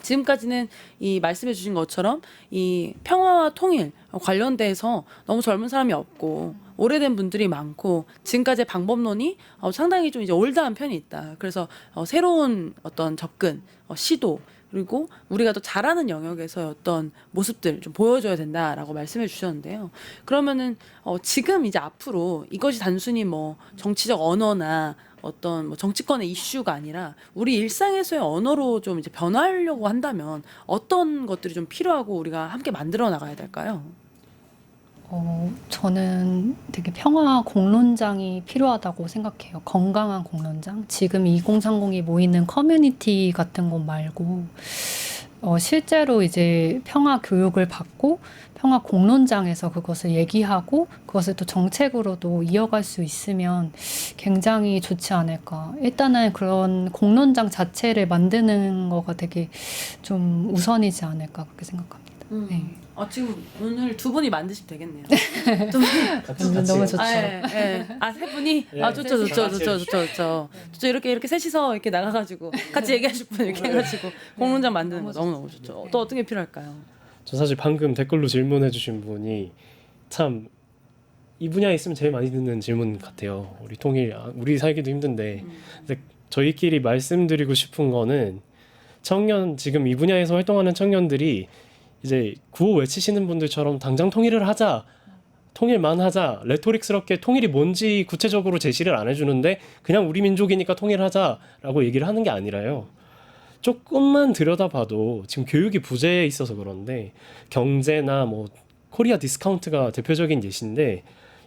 지금까지는 이 말씀해 주신 것처럼 이 평화와 통일 관련돼서 너무 젊은 사람이 없고 오래된 분들이 많고 지금까지의 방법론이 상당히 좀 이제 올드한 편이 있다. 그래서 새로운 어떤 접근, 시도, 그리고 우리가 또 잘하는 영역에서 어떤 모습들 좀 보여줘야 된다라고 말씀해 주셨는데요. 그러면은 지금 이제 앞으로 이것이 단순히 뭐 정치적 언어나 어떤 뭐 정치권의 이슈가 아니라 우리 일상에서의 언어로 좀 이제 변화하려고 한다면 어떤 것들이 좀 필요하고 우리가 함께 만들어 나가야 될까요? 저는 되게 평화 공론장이 필요하다고 생각해요. 건강한 공론장. 지금 2030이 모이는 커뮤니티 같은 곳 말고 실제로 이제 평화 교육을 받고 평화 공론장에서 그것을 얘기하고 그것을 또 정책으로도 이어갈 수 있으면 굉장히 좋지 않을까. 일단은 그런 공론장 자체를 만드는 거가 되게 좀 우선이지 않을까 그렇게 생각합니다. 네. 지금 오늘 두 분이 만드시면 되겠네요. 두 분이 너무 좋죠. 세 분이 네. 좋죠. 이렇게 셋이서 이렇게 나가가지고 같이 얘기하실 분 이렇게 해가지고 공론장 만드는 거 너무 좋죠. 또 어떤 게 필요할까요? 저 사실 방금 댓글로 질문해주신 분이 참 이 분야에 있으면 제일 많이 듣는 질문 같아요. 우리 통일, 우리 살기도 힘든데, 근데 저희끼리 말씀드리고 싶은 거는 지금 이 분야에서 활동하는 청년들이 이제 구호 외치시는 분들처럼 당장 통일을 하자, 통일만 하자, 레토릭스럽게 통일이 뭔지 구체적으로 제시를 안 해주는데 그냥 우리 민족이니까 통일하자라고 얘기를 하는 게 아니라요. 조금만 들여다봐도 지금 교육이 부재해 있어서 그런데 경제나 뭐 코리아 디스카운트가 대표적인 예시인데,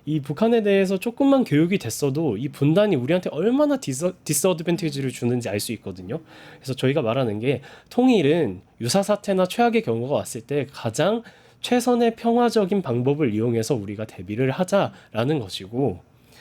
이 북한에 대해서 조금만 교육이 됐어도 이 분단이 우리한테 얼마나 디스어드밴티지를 주는지 알 수 있거든요. 그래서 저희가 말하는 게 통일은 유사사태나 최악의 경우가 왔을 때 가장 최선의 평화적인 방법을 이용해서 우리가 대비를 하자라는 것이고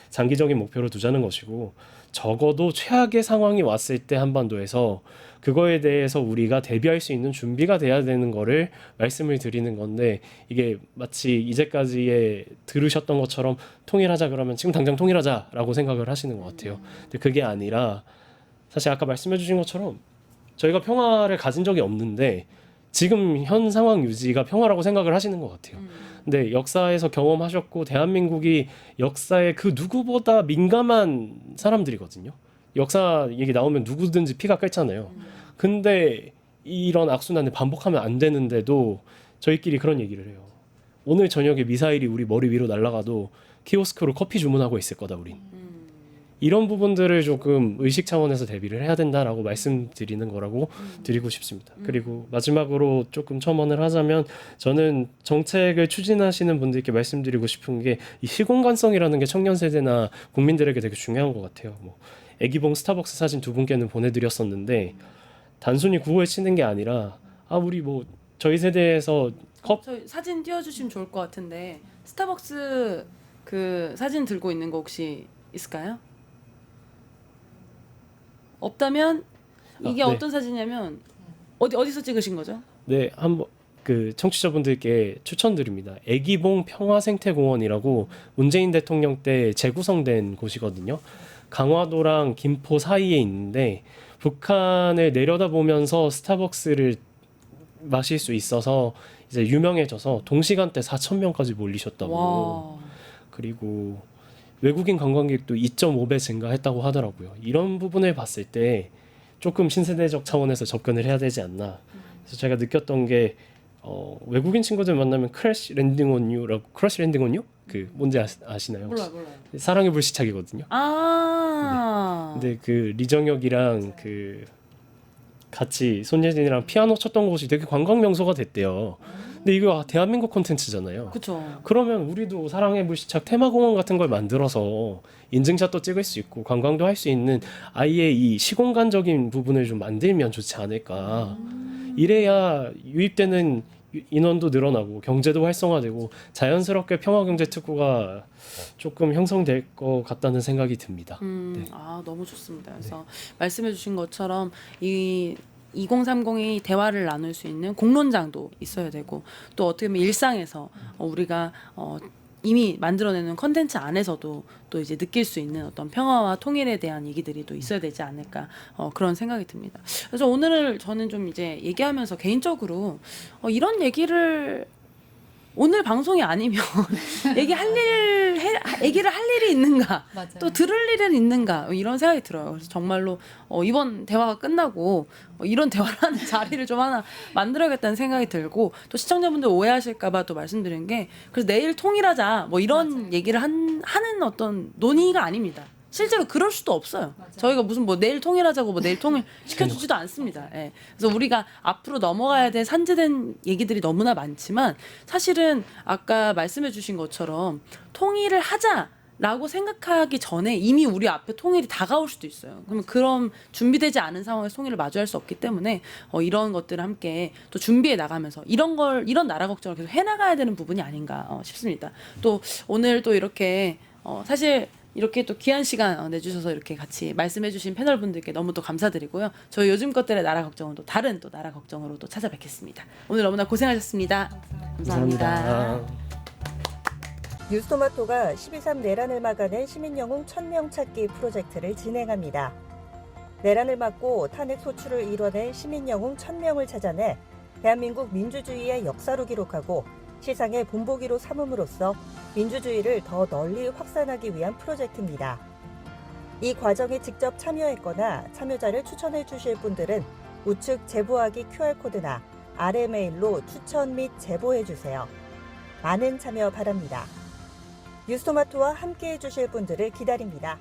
장기적인 목표로 두자는 것이고, 적어도 최악의 상황이 왔을 때 한반도에서 그거에 대해서 우리가 대비할 수 있는 준비가 돼야 되는 거를 말씀을 드리는 건데, 이게 마치 이제까지에 들으셨던 것처럼 통일하자 그러면 지금 당장 통일하자라고 생각을 하시는 것 같아요. 근데 그게 아니라 사실 아까 말씀해 주신 것처럼 저희가 평화를 가진 적이 없는데 지금 현 상황 유지가 평화라고 생각을 하시는 것 같아요. 근데 역사에서 경험하셨고 대한민국이 역사에 그 누구보다 민감한 사람들이거든요. 역사 얘기 나오면 누구든지 피가 끓잖아요. 근데 이런 악순환을 반복하면 안 되는데도 저희끼리 그런 얘기를 해요. 오늘 저녁에 미사일이 우리 머리 위로 날아가도 키오스크로 커피 주문하고 있을 거다 우린. 이런 부분들을 조금 의식 차원에서 대비를 해야 된다라고 말씀드리는 거라고 드리고 싶습니다. 그리고 마지막으로 조금 첨언을 하자면, 저는 정책을 추진하시는 분들께 말씀드리고 싶은 게 이 시공간성이라는 게 청년 세대나 국민들에게 되게 중요한 것 같아요. 뭐 애기봉 스타벅스 사진 두 분께는 보내드렸었는데 단순히 구호에 치는 게 아니라 우리 뭐 저희 세대에서 저희 사진 띄워주시면 좋을 것 같은데, 스타벅스 그 사진 들고 있는 거 혹시 있을까요? 없다면 이게 네. 어떤 사진이냐면 어디서 찍으신 거죠? 네, 한번 그 청취자분들께 추천드립니다. 애기봉 평화생태공원이라고 문재인 대통령 때 재구성된 곳이거든요. 강화도랑 김포 사이에 있는데 북한을 내려다보면서 스타벅스를 마실 수 있어서 이제 유명해져서 동시간대 4,000명까지 몰리셨다고. 와. 그리고 외국인 관광객도 2.5배 증가했다고 하더라고요. 이런 부분을 봤을 때 조금 신세대적 차원에서 접근을 해야 되지 않나. 그래서 제가 느꼈던 게 외국인 친구들 만나면 크래시 랜딩 온 유라고. 크래시 랜딩 온 유? 그 뭔지 아시나요? 혹시? 몰라요. 사랑의 불시착이거든요. 근데 그 리정혁이랑 그 같이 손예진이랑 피아노 쳤던 곳이 되게 관광 명소가 됐대요. 근데 이거 대한민국 콘텐츠잖아요. 그렇죠. 그러면 우리도 사랑의 불시착 테마공원 같은 걸 만들어서 인증샷도 찍을 수 있고 관광도 할 수 있는 아예 이 시공간적인 부분을 좀 만들면 좋지 않을까. 이래야 유입되는 인원도 늘어나고 경제도 활성화되고 자연스럽게 평화경제특구가 조금 형성될 것 같다는 생각이 듭니다. 네. 너무 좋습니다. 그래서 말씀해주신 것처럼 이 2030이 대화를 나눌 수 있는 공론장도 있어야 되고, 또 어떻게 보면 일상에서 우리가 이미 만들어내는 컨텐츠 안에서도 또 이제 느낄 수 있는 어떤 평화와 통일에 대한 얘기들이 또 있어야 되지 않을까, 그런 생각이 듭니다. 그래서 오늘 저는 좀 이제 얘기하면서 개인적으로 이런 얘기를 오늘 방송이 아니면 얘기를 할 일이 있는가, 맞아요. 또 들을 일은 있는가, 이런 생각이 들어요. 그래서 정말로 이번 대화가 끝나고 이런 대화를 하는 자리를 좀 하나 만들어야겠다는 생각이 들고, 또 시청자분들 오해하실까봐 또 말씀드린 게, 그래서 내일 통일하자 뭐 이런 맞아요. 얘기를 하는 어떤 논의가 아닙니다. 실제로 그럴 수도 없어요. 맞아요. 저희가 무슨 뭐 내일 통일하자고 뭐 내일 통일 시켜주지도 않습니다. 예. 그래서 우리가 앞으로 넘어가야 될 산재된 얘기들이 너무나 많지만, 사실은 아까 말씀해주신 것처럼 통일을 하자라고 생각하기 전에 이미 우리 앞에 통일이 다가올 수도 있어요. 그러면 그런 준비되지 않은 상황에서 통일을 마주할 수 없기 때문에 이런 것들을 함께 또 준비해 나가면서 이런 나라 걱정을 계속 해나가야 되는 부분이 아닌가 싶습니다. 또 오늘 또 이렇게 사실 이렇게 또 귀한 시간 내주셔서 이렇게 같이 말씀해주신 패널분들께 너무 또 감사드리고요. 저희 요즘 것들의 나라 걱정은 또 다른 또 나라 걱정으로 또 찾아뵙겠습니다. 오늘 너무나 고생하셨습니다. 감사합니다. 뉴스토마토가 12.3 내란을 막아낸 시민영웅 1000명 찾기 프로젝트를 진행합니다. 내란을 막고 탄핵 소추를 이뤄낸 시민영웅 1000명을 찾아내 대한민국 민주주의의 역사로 기록하고 시상의 본보기로 삼음으로써 민주주의를 더 널리 확산하기 위한 프로젝트입니다. 이 과정에 직접 참여했거나 참여자를 추천해 주실 분들은 우측 제보하기 QR코드나 아래 메일로 추천 및 제보해 주세요. 많은 참여 바랍니다. 뉴스토마토와 함께해 주실 분들을 기다립니다.